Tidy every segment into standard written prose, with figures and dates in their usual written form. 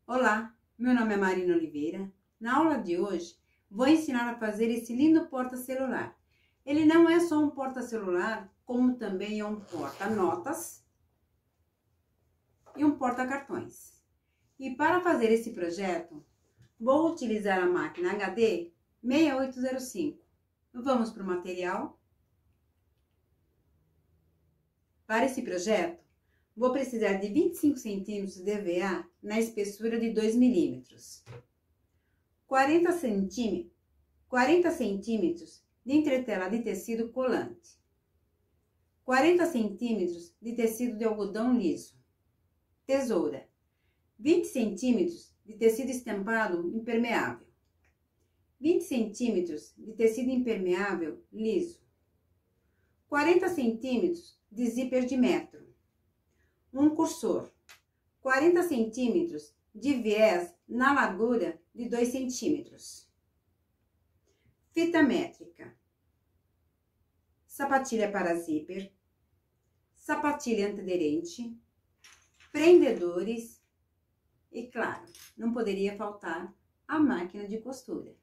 Olá, meu nome é Marina Oliveira. Na aula de hoje, vou ensinar a fazer esse lindo porta-celular. Ele não é só um porta-celular, como também é um porta-notas e um porta-cartões. E para fazer esse projeto, vou utilizar a máquina HD 6805. Vamos para o material. Para esse projeto, vou precisar de 25 centímetros de EVA na espessura de 2 milímetros, 40 centímetros de entretela de tecido colante, 40 centímetros de tecido de algodão liso, tesoura, 20 centímetros de tecido estampado impermeável, 20 centímetros de tecido impermeável liso, 40 centímetros de zíper de metro, um cursor, 40 centímetros de viés na largura de 2 centímetros, fita métrica, sapatilha para zíper, sapatilha antiaderente, prendedores e, claro, não poderia faltar a máquina de costura.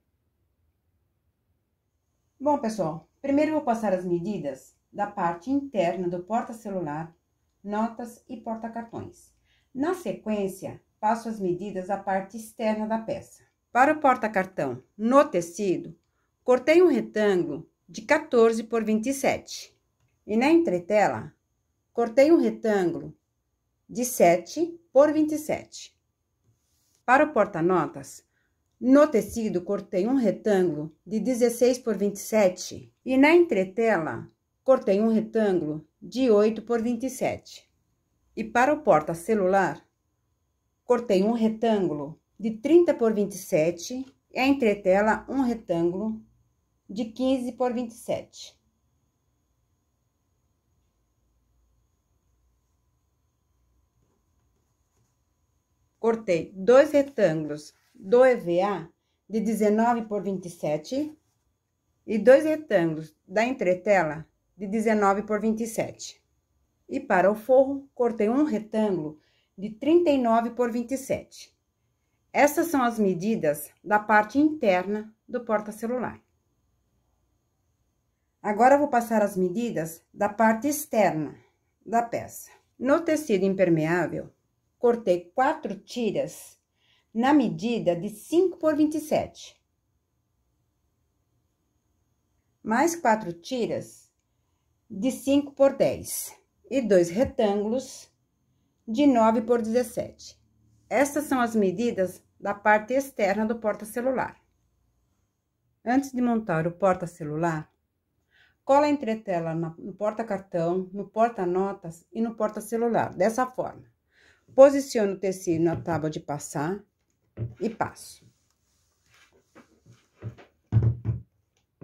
Bom, pessoal, primeiro vou passar as medidas da parte interna do porta-celular, notas e porta-cartões. Na sequência, passo as medidas da parte externa da peça. Para o porta-cartão no tecido, cortei um retângulo de 14 por 27. E na entretela, cortei um retângulo de 7 por 27. Para o porta-notas, no tecido, cortei um retângulo de 16 por 27. E na entretela, cortei um retângulo de 8 por 27. E para o porta-celular, cortei um retângulo de 30 por 27 e a entretela um retângulo de 15 por 27. Cortei dois retângulos do EVA de 19 por 27 e dois retângulos da entretela de 19 por 27. E para o forro, cortei um retângulo de 39 por 27. Essas são as medidas da parte interna do porta-celular. Agora, eu vou passar as medidas da parte externa da peça. No tecido impermeável, cortei 4 tiras na medida de 5 por 27. Mais 4 tiras de 5 por 10 e 2 retângulos de 9 por 17. Essas são as medidas da parte externa do porta-celular. Antes de montar o porta-celular, cola a entretela no porta-cartão, no porta-notas e no porta-celular, dessa forma. Posiciono o tecido na tábua de passar e passo.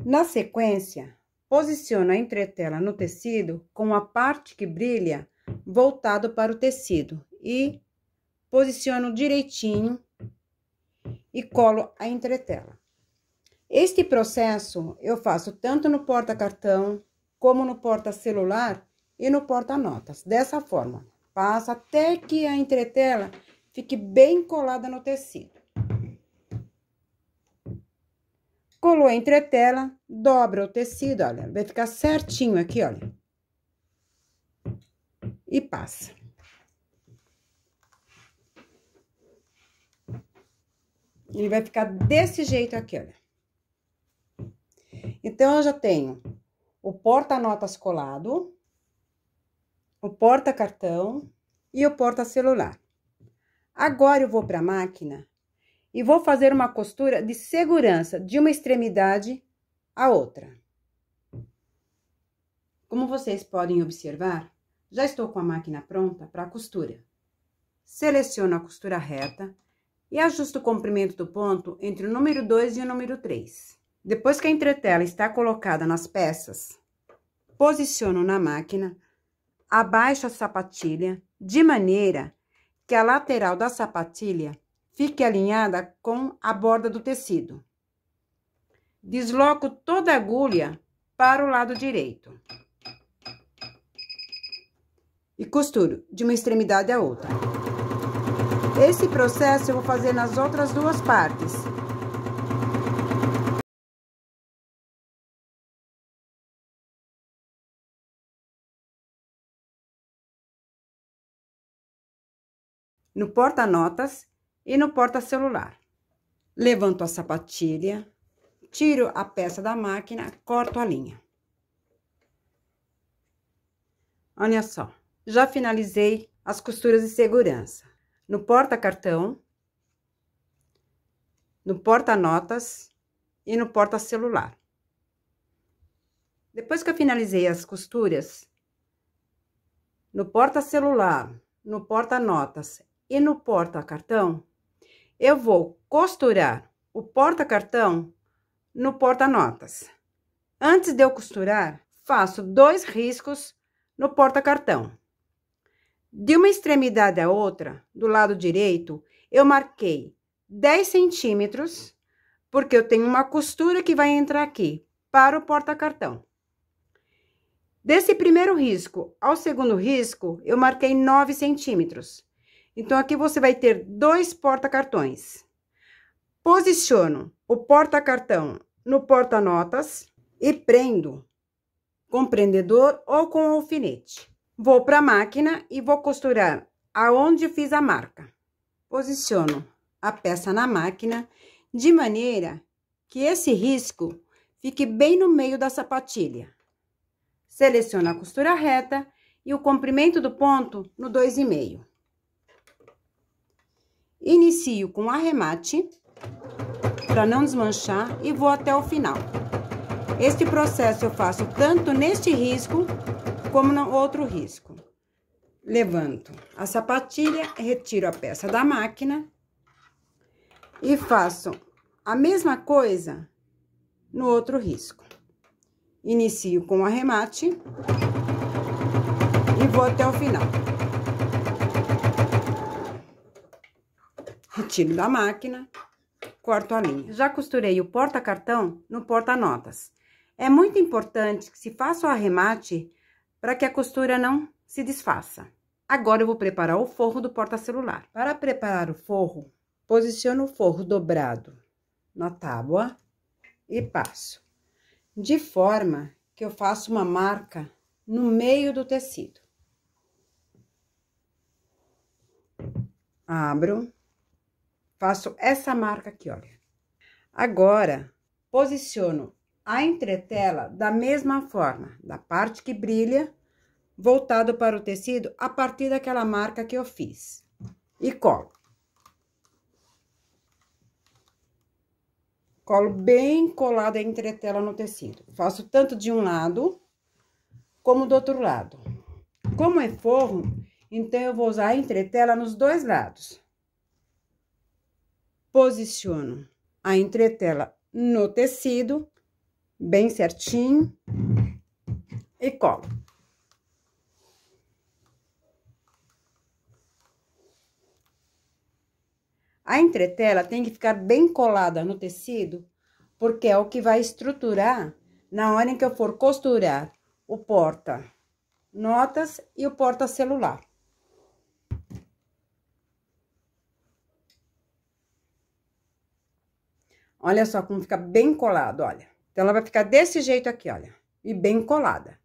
Na sequência, posiciono a entretela no tecido com a parte que brilha voltado para o tecido e posiciono direitinho e colo a entretela. Este processo eu faço tanto no porta-cartão como no porta-celular e no porta-notas. Dessa forma, passo até que a entretela fique bem colada no tecido. Colou a entretela, dobra o tecido, olha, vai ficar certinho aqui, olha. E passa. Ele vai ficar desse jeito aqui, olha. Então, eu já tenho o porta-notas colado, o porta-cartão e o porta-celular. Agora, eu vou para a máquina e vou fazer uma costura de segurança de uma extremidade à outra. Como vocês podem observar, já estou com a máquina pronta para a costura. Seleciono a costura reta e ajusto o comprimento do ponto entre o número 2 e o número 3. Depois que a entretela está colocada nas peças, posiciono na máquina, abaixo a sapatilha, de maneira que a lateral da sapatilha fique alinhada com a borda do tecido. Desloco toda a agulha para o lado direito. E costuro de uma extremidade à outra. Esse processo eu vou fazer nas outras duas partes. No porta-notas e no porta-celular. Levanto a sapatilha, tiro a peça da máquina, corto a linha. Olha só, já finalizei as costuras de segurança. No porta-cartão, no porta-notas e no porta-celular. Depois que eu finalizei as costuras, no porta-celular, no porta-notas e no porta-cartão, eu vou costurar o porta-cartão no porta-notas. Antes de eu costurar, faço 2 riscos no porta-cartão. De uma extremidade à outra, do lado direito, eu marquei 10 centímetros, porque eu tenho uma costura que vai entrar aqui para o porta-cartão. Desse primeiro risco ao segundo risco, eu marquei 9 centímetros. Então, aqui você vai ter 2 porta-cartões. Posiciono o porta-cartão no porta-notas e prendo com prendedor ou com alfinete. Vou para a máquina e vou costurar aonde fiz a marca. Posiciono a peça na máquina de maneira que esse risco fique bem no meio da sapatilha. Seleciono a costura reta e o comprimento do ponto no 2,5. Inicio com arremate para não desmanchar e vou até o final. Este processo eu faço tanto neste risco como no outro risco. Levanto a sapatilha, retiro a peça da máquina e faço a mesma coisa no outro risco. Inicio com arremate e vou até o final. Retiro da máquina, corto a linha. Já costurei o porta-cartão no porta-notas. É muito importante que se faça o arremate para que a costura não se desfaça. Agora, eu vou preparar o forro do porta-celular. Para preparar o forro, posiciono o forro dobrado na tábua e passo. De forma que eu faço uma marca no meio do tecido. Abro. Faço essa marca aqui, olha. Agora, posiciono a entretela da mesma forma, da parte que brilha, voltado para o tecido, a partir daquela marca que eu fiz. E colo. Colo bem colada a entretela no tecido. Faço tanto de um lado, como do outro lado. Como é forro, então eu vou usar a entretela nos 2 lados. Posiciono a entretela no tecido, bem certinho, e colo. A entretela tem que ficar bem colada no tecido, porque é o que vai estruturar na hora em que eu for costurar o porta-notas e o porta-celular. Olha só como fica bem colado, olha. Então, ela vai ficar desse jeito aqui, olha, e bem colada.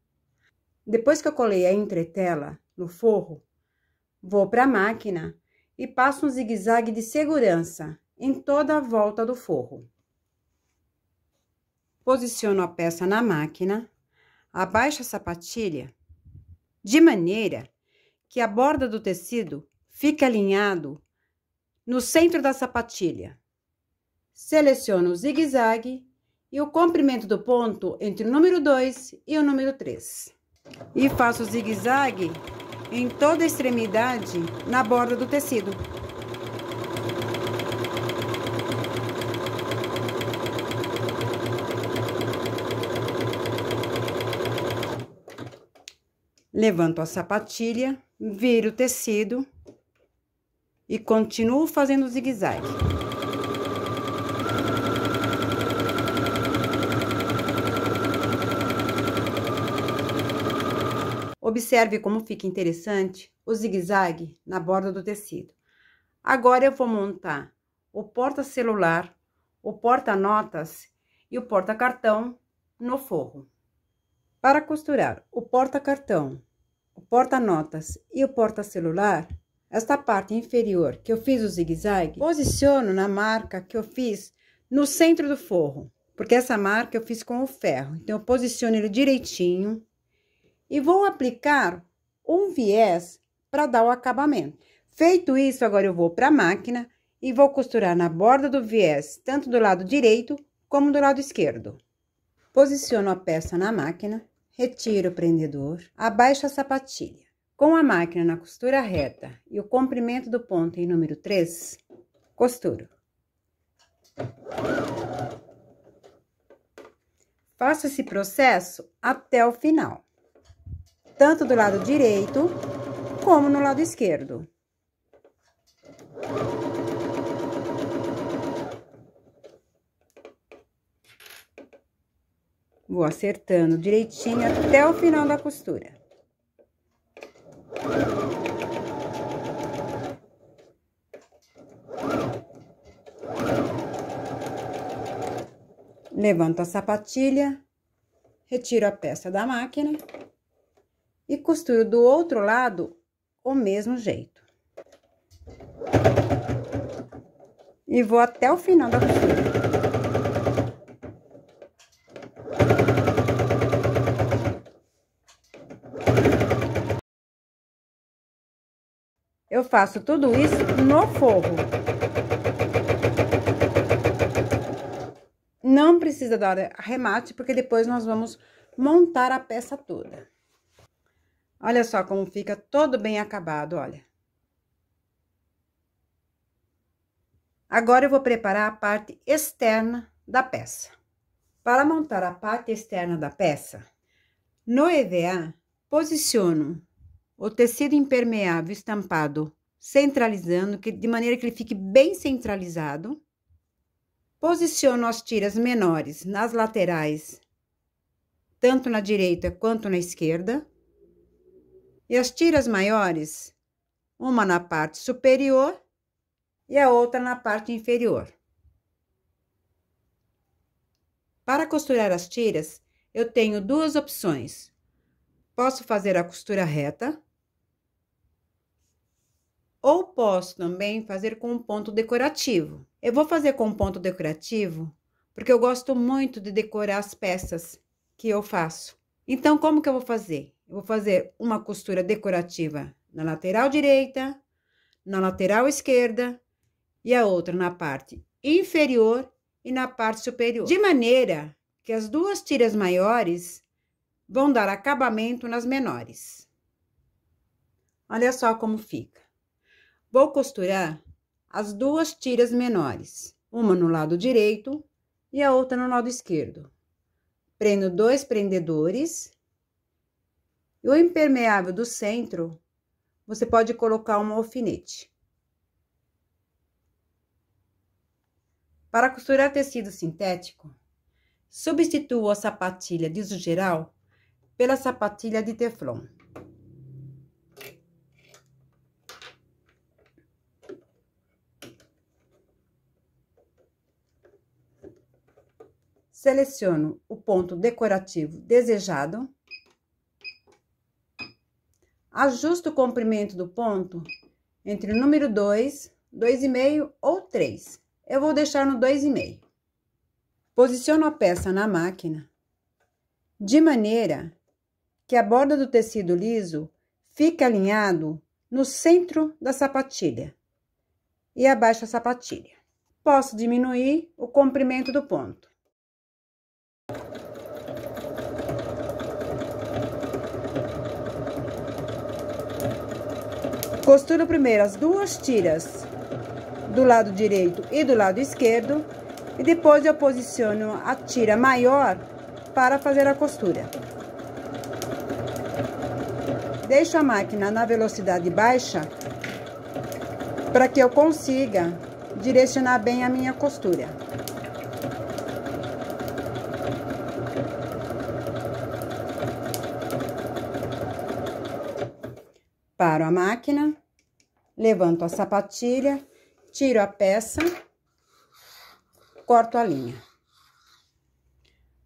Depois que eu colei a entretela no forro, vou para a máquina e passo um zigue-zague de segurança em toda a volta do forro. Posiciono a peça na máquina, abaixo a sapatilha, de maneira que a borda do tecido fique alinhado no centro da sapatilha. Seleciono o zigue-zague e o comprimento do ponto entre o número 2 e o número 3. E faço o zigue-zague em toda a extremidade na borda do tecido. Levanto a sapatilha, viro o tecido e continuo fazendo o zigue-zague. Observe como fica interessante o zigue-zague na borda do tecido. Agora eu vou montar o porta-celular, o porta-notas e o porta-cartão no forro. Para costurar o porta-cartão, o porta-notas e o porta-celular, esta parte inferior que eu fiz o zigue-zague, posiciono na marca que eu fiz no centro do forro, porque essa marca eu fiz com o ferro. Então, eu posiciono ele direitinho e vou aplicar um viés para dar o acabamento. Feito isso, agora eu vou para a máquina e vou costurar na borda do viés, tanto do lado direito como do lado esquerdo. Posiciono a peça na máquina, retiro o prendedor, abaixo a sapatilha. Com a máquina na costura reta e o comprimento do ponto em número 3, costuro. Faço esse processo até o final, tanto do lado direito como no lado esquerdo. Vou acertando direitinho até o final da costura. Levanto a sapatilha, retiro a peça da máquina e costuro do outro lado o mesmo jeito. E vou até o final da costura. Eu faço tudo isso no forro. Não precisa dar arremate, porque depois nós vamos montar a peça toda. Olha só como fica todo bem acabado, olha. Agora, eu vou preparar a parte externa da peça. Para montar a parte externa da peça, no EVA, posiciono o tecido impermeável estampado centralizando, de maneira que ele fique bem centralizado. Posiciono as tiras menores nas laterais, tanto na direita quanto na esquerda. E as tiras maiores, uma na parte superior e a outra na parte inferior. Para costurar as tiras, eu tenho duas opções. Posso fazer a costura reta, ou posso também fazer com um ponto decorativo. Eu vou fazer com um ponto decorativo, porque eu gosto muito de decorar as peças que eu faço. Então, como que eu vou fazer? Eu vou fazer uma costura decorativa na lateral direita, na lateral esquerda e a outra na parte inferior e na parte superior. De maneira que as duas tiras maiores vão dar acabamento nas menores. Olha só como fica. Vou costurar as duas tiras menores, uma no lado direito e a outra no lado esquerdo. Prendo 2 prendedores e o impermeável do centro, você pode colocar um alfinete. Para costurar tecido sintético, substituo a sapatilha de uso geral pela sapatilha de teflon. Seleciono o ponto decorativo desejado. Ajusto o comprimento do ponto entre o número 2, 2,5 ou 3. Eu vou deixar no 2,5. Posiciono a peça na máquina, de maneira que a borda do tecido liso fique alinhado no centro da sapatilha e abaixo a sapatilha. Posso diminuir o comprimento do ponto. Costuro primeiro as duas tiras do lado direito e do lado esquerdo e depois eu posiciono a tira maior para fazer a costura. Deixo a máquina na velocidade baixa para que eu consiga direcionar bem a minha costura. Paro a máquina, levanto a sapatilha tiro a peça, corto a linha.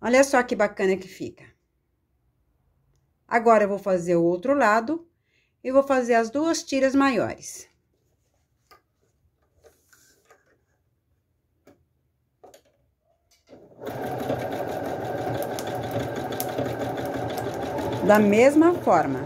Olha só que bacana que fica. Agora, eu vou fazer o outro lado e vou fazer as 2 tiras maiores. Da mesma forma.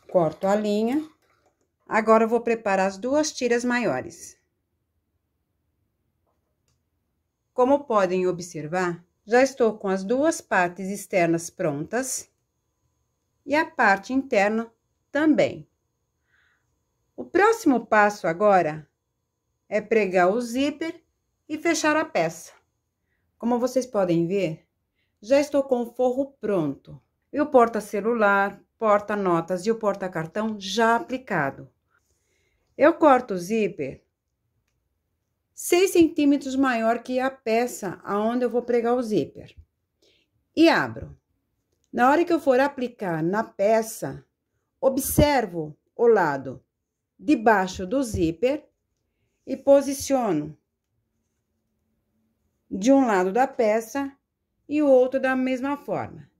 Corto a linha. Agora, eu vou preparar as 2 tiras maiores. Como podem observar, já estou com as 2 partes externas prontas e a parte interna também. O próximo passo agora é pregar o zíper e fechar a peça. Como vocês podem ver, já estou com o forro pronto. E o porta-celular, porta-notas e o porta-cartão já aplicado. Eu corto o zíper 6 centímetros maior que a peça aonde eu vou pregar o zíper. E abro. Na hora que eu for aplicar na peça, observo o lado de baixo do zíper e posiciono de um lado da peça e o outro da mesma forma.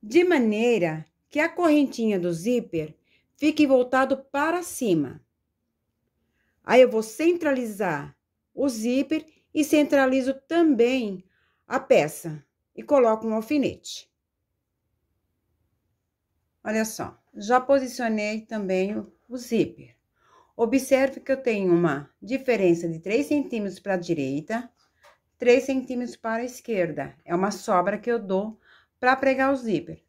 De maneira que a correntinha do zíper fique voltado para cima. Aí, eu vou centralizar o zíper e centralizo também a peça e coloco um alfinete. Olha só, já posicionei também o zíper. Observe que eu tenho uma diferença de 3 centímetros para a direita, 3 centímetros para a esquerda. É uma sobra que eu dou para pregar o zíper.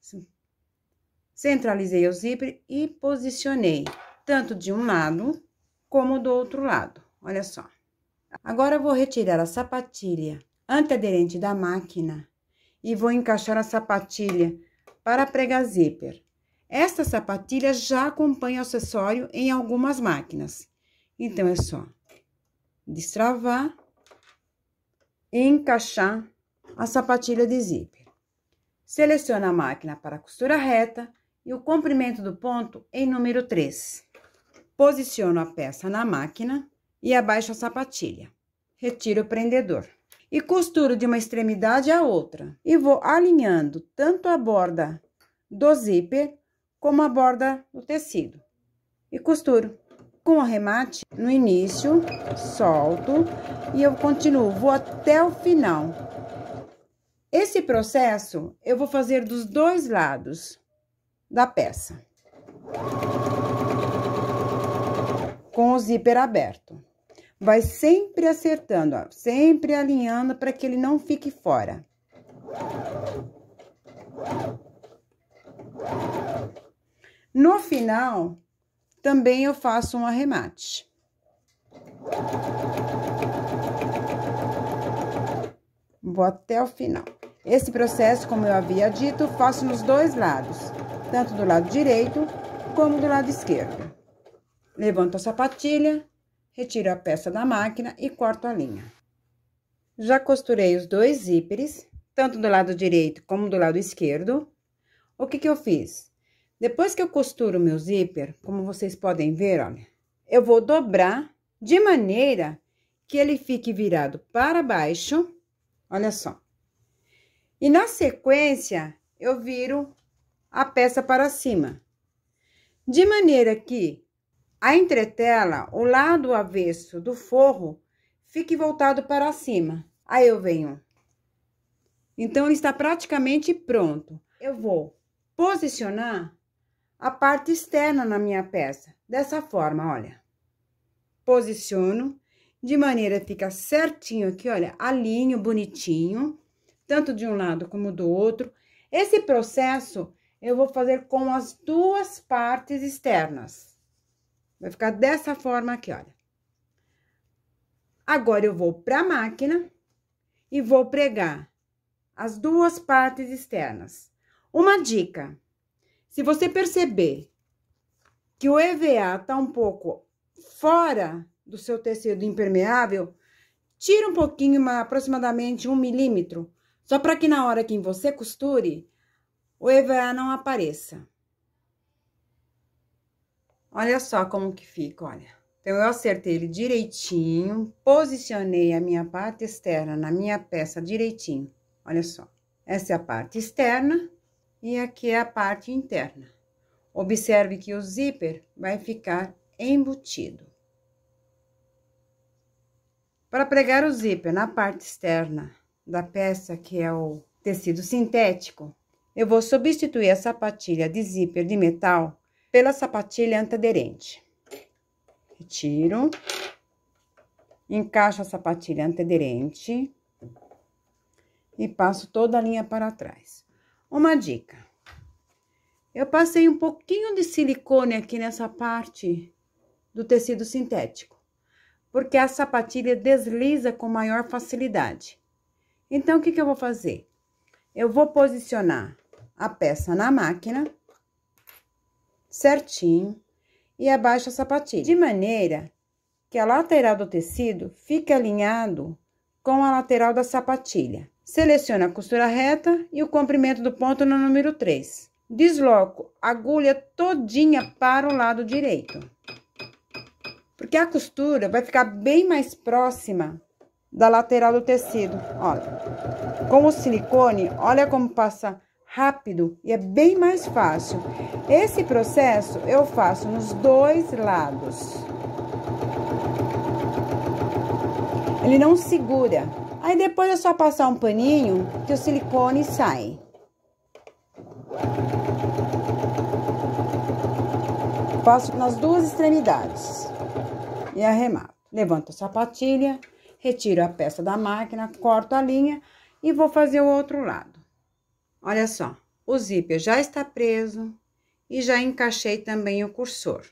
Centralizei o zíper e posicionei tanto de um lado como do outro lado. Olha só. Agora, eu vou retirar a sapatilha antiaderente da máquina e vou encaixar a sapatilha para pregar zíper. Esta sapatilha já acompanha o acessório em algumas máquinas. Então, é só destravar e encaixar a sapatilha de zíper. Seleciona a máquina para costura reta e o comprimento do ponto em número 3. Posiciono a peça na máquina e abaixo a sapatilha. Retiro o prendedor. E costuro de uma extremidade à outra. E vou alinhando tanto a borda do zíper como a borda do tecido. E costuro. Com o arremate no início, solto e eu continuo, vou até o final. Esse processo eu vou fazer dos 2 lados da peça. Com o zíper aberto. Vai sempre acertando, ó, sempre alinhando para que ele não fique fora. No final, também eu faço um arremate. Vou até o final. Esse processo, como eu havia dito, faço nos 2 lados, tanto do lado direito como do lado esquerdo. Levanto a sapatilha, retiro a peça da máquina e corto a linha. Já costurei os 2 zíperes, tanto do lado direito como do lado esquerdo. O que eu fiz? Depois que eu costuro o meu zíper, como vocês podem ver, olha, eu vou dobrar de maneira que ele fique virado para baixo, olha só. E na sequência, eu viro a peça para cima, de maneira que a entretela, o lado avesso do forro, fique voltado para cima. Aí, eu venho. Então, ele está praticamente pronto. Eu vou posicionar a parte externa na minha peça, dessa forma, olha. Posiciono, de maneira que fica certinho aqui, olha, alinho bonitinho, tanto de um lado como do outro. Esse processo eu vou fazer com as 2 partes externas. Vai ficar dessa forma aqui, olha. Agora, eu vou para a máquina e vou pregar as duas partes externas. Uma dica, se você perceber que o EVA tá um pouco fora do seu tecido impermeável, tira um pouquinho, aproximadamente 1 milímetro, só para que na hora que você costure, o EVA não apareça. Olha só como que fica, olha. Então, eu acertei ele direitinho, posicionei a minha parte externa na minha peça direitinho. Olha só, essa é a parte externa e aqui é a parte interna. Observe que o zíper vai ficar embutido. Para pregar o zíper na parte externa da peça, que é o tecido sintético, eu vou substituir a sapatilha de zíper de metal pela sapatilha antiaderente. Retiro, encaixo a sapatilha antiaderente e passo toda a linha para trás. Uma dica, eu passei um pouquinho de silicone aqui nessa parte do tecido sintético, porque a sapatilha desliza com maior facilidade. Então, o que eu vou fazer? Eu vou posicionar a peça na máquina, certinho, e abaixo a sapatilha, de maneira que a lateral do tecido fique alinhado com a lateral da sapatilha. Seleciono a costura reta e o comprimento do ponto no número 3. Desloco a agulha todinha para o lado direito, porque a costura vai ficar bem mais próxima da lateral do tecido. Olha, com o silicone, olha como passa rápido e é bem mais fácil. Esse processo eu faço nos dois lados. Ele não segura. Aí depois é só passar um paninho que o silicone sai. Faço nas duas extremidades e arremato. Levanto a sapatilha, retiro a peça da máquina, corto a linha e vou fazer o outro lado. Olha só, o zíper já está preso e já encaixei também o cursor.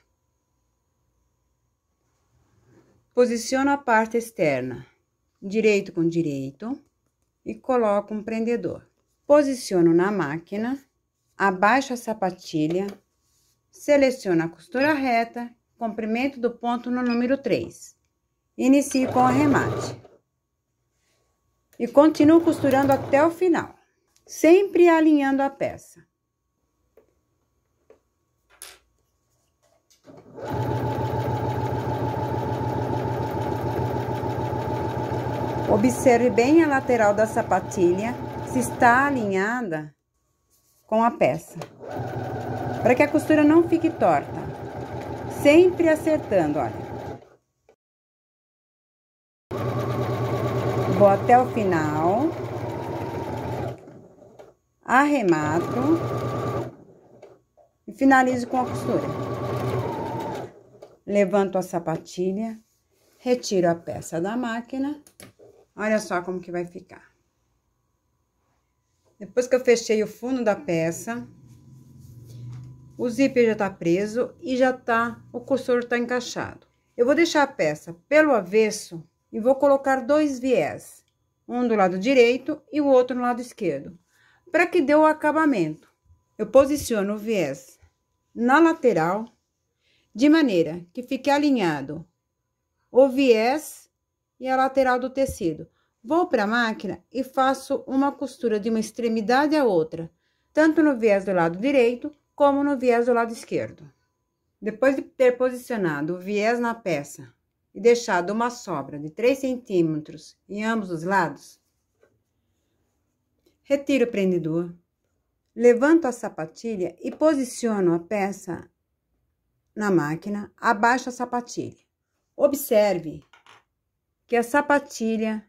Posiciono a parte externa, direito com direito, e coloco um prendedor. Posiciono na máquina, abaixo a sapatilha, seleciono a costura reta, comprimento do ponto no número 3. Inicio com o arremate. E continuo costurando até o final, sempre alinhando a peça. Observe bem a lateral da sapatilha, se está alinhada com a peça, para que a costura não fique torta. Sempre acertando, olha. Vou até o final, arremato e finalizo com a costura. Levanto a sapatilha, retiro a peça da máquina. Olha só como que vai ficar. Depois que eu fechei o fundo da peça, o zíper já tá preso e o cursor tá encaixado. Eu vou deixar a peça pelo avesso e vou colocar 2 viés, um do lado direito e o outro no lado esquerdo, para que dê o acabamento. Eu posiciono o viés na lateral, de maneira que fique alinhado o viés e a lateral do tecido. Vou para a máquina e faço uma costura de uma extremidade a outra, tanto no viés do lado direito como no viés do lado esquerdo. Depois de ter posicionado o viés na peça e deixado uma sobra de 3 centímetros em ambos os lados, retiro o prendedor, levanto a sapatilha e posiciono a peça na máquina, abaixo a sapatilha. Observe que a sapatilha,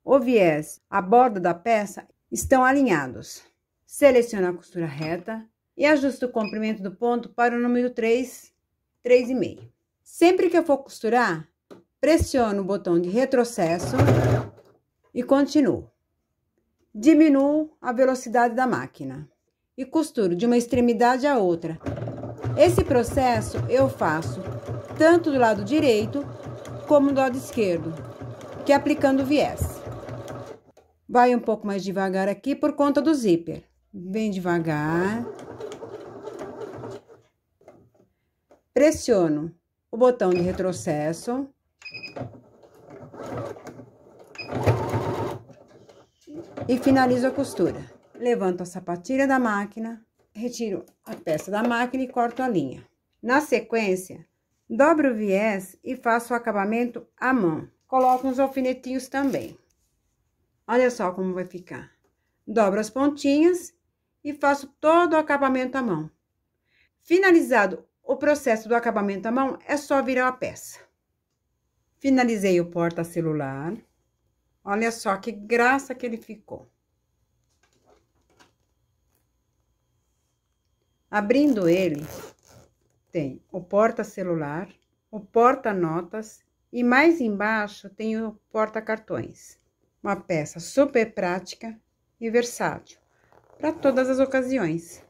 o viés, a borda da peça estão alinhados. Seleciono a costura reta e ajusto o comprimento do ponto para o número 3, 3,5. Sempre que eu for costurar, pressiono o botão de retrocesso e continuo. Diminuo a velocidade da máquina e costuro de uma extremidade à outra. Esse processo eu faço tanto do lado direito como do lado esquerdo, que aplicando o viés. Vai um pouco mais devagar aqui por conta do zíper. Bem devagar. Pressiono o botão de retrocesso. E finalizo a costura. Levanto a sapatilha da máquina, retiro a peça da máquina e corto a linha. Na sequência, dobro o viés e faço o acabamento à mão. Coloco uns alfinetinhos também. Olha só como vai ficar. Dobro as pontinhas e faço todo o acabamento à mão. Finalizado o processo do acabamento à mão, é só virar a peça. Finalizei o porta-celular. Olha só que graça que ele ficou. Abrindo ele, tem o porta-celular, o porta-notas e mais embaixo tem o porta-cartões. Uma peça super prática e versátil para todas as ocasiões.